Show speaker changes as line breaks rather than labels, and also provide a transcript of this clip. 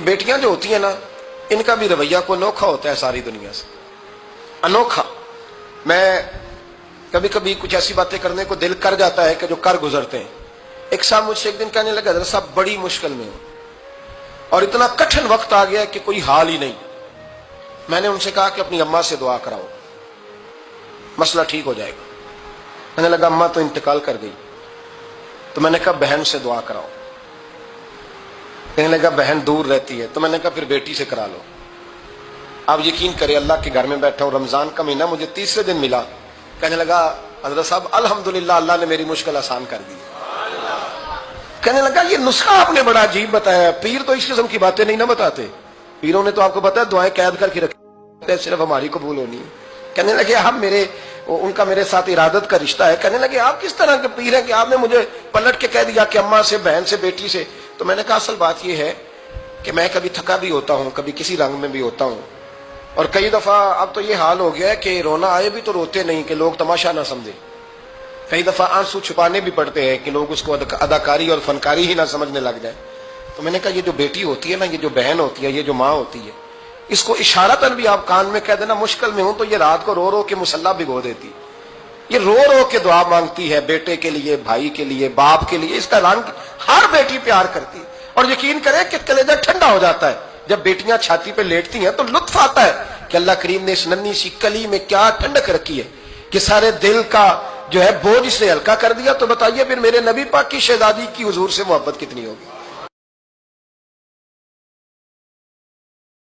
کہ بیٹیاں جو ہوتی ہیں نا، ان کا بھی رویہ کو انوکھا ہوتا ہے ساری دنیا سے، انوکھا۔ میں کبھی کبھی کچھ ایسی باتیں کرنے کو دل کر جاتا ہے کہ جو کر گزرتے ہیں۔ ایک صاحب مجھ سے ایک دن کہنے لگا، حضرت صاحب بڑی مشکل میں ہوں اور اتنا کٹھن وقت آ گیا کہ کوئی حال ہی نہیں۔ میں نے ان سے کہا کہ اپنی اماں سے دعا کراؤ، مسئلہ ٹھیک ہو جائے گا۔ میں نے لگا اماں تو انتقال کر گئی، تو میں نے کہا بہن سے دعا کراؤ۔ کہنے لگا بہن دور رہتی ہے، تو میں نے کہا پھر بیٹی سے کرا لو۔ آپ یقین کریں، اللہ کے گھر میں بیٹھا ہوں، رمضان کا مہینہ مجھے تیسرے دن ملا۔ کہنے لگا حضرت صاحب الحمدللہ اللہ نے میری مشکل آسان کر دی۔ کہنے لگا یہ نسخہ آپ نے بڑا عجیب بتایا، پیر تو اس قسم کی باتیں نہیں نہ بتاتے، پیروں نے تو آپ کو پتا ہے دعائیں قید کر کے رکھی، صرف ہماری قبول ہونی ہے۔ کہنے لگے ہم ان کا میرے ساتھ ارادت کا رشتہ ہے۔ کہنے لگے آپ کس طرح کے پیر ہیں کہ آپ نے مجھے پلٹ کے کہہ دیا کہ اماں سے، بہن سے، بیٹی سے؟ تو میں نے کہا اصل بات یہ ہے کہ میں کبھی تھکا بھی ہوتا ہوں، کبھی کسی رنگ میں بھی ہوتا ہوں، اور کئی دفعہ اب تو یہ حال ہو گیا ہے کہ رونا آئے بھی تو روتے نہیں کہ لوگ تماشا نہ سمجھے۔ کئی دفعہ آنسو چھپانے بھی پڑتے ہیں کہ لوگ اس کو اداکاری اور فنکاری ہی نہ سمجھنے لگ جائے۔ تو میں نے کہا یہ جو بیٹی ہوتی ہے نا، یہ جو بہن ہوتی ہے، یہ جو ماں ہوتی ہے، اس کو اشارتاً بھی آپ کان میں کہہ دینا مشکل میں ہوں تو یہ رات کو رو رو کے مصلی بھگو دیتی، یہ رو رو کے دعا مانگتی ہے بیٹے کے لیے، بھائی کے لیے، باپ کے لیے۔ اس کا رنگ ہر بیٹی پیار کرتی ہے، اور یقین کرے کہ کلیجہ ٹھنڈا ہو جاتا ہے جب بیٹیاں چھاتی پہ لیٹتی ہیں، تو لطف آتا ہے کہ اللہ کریم نے اس ننھی سی کلی میں کیا ٹھنڈک رکھی ہے کہ سارے دل کا جو ہے بوجھ سے ہلکا کر دیا۔ تو بتائیے پھر میرے نبی پاک کی شہزادی کی حضور سے محبت کتنی ہوگی۔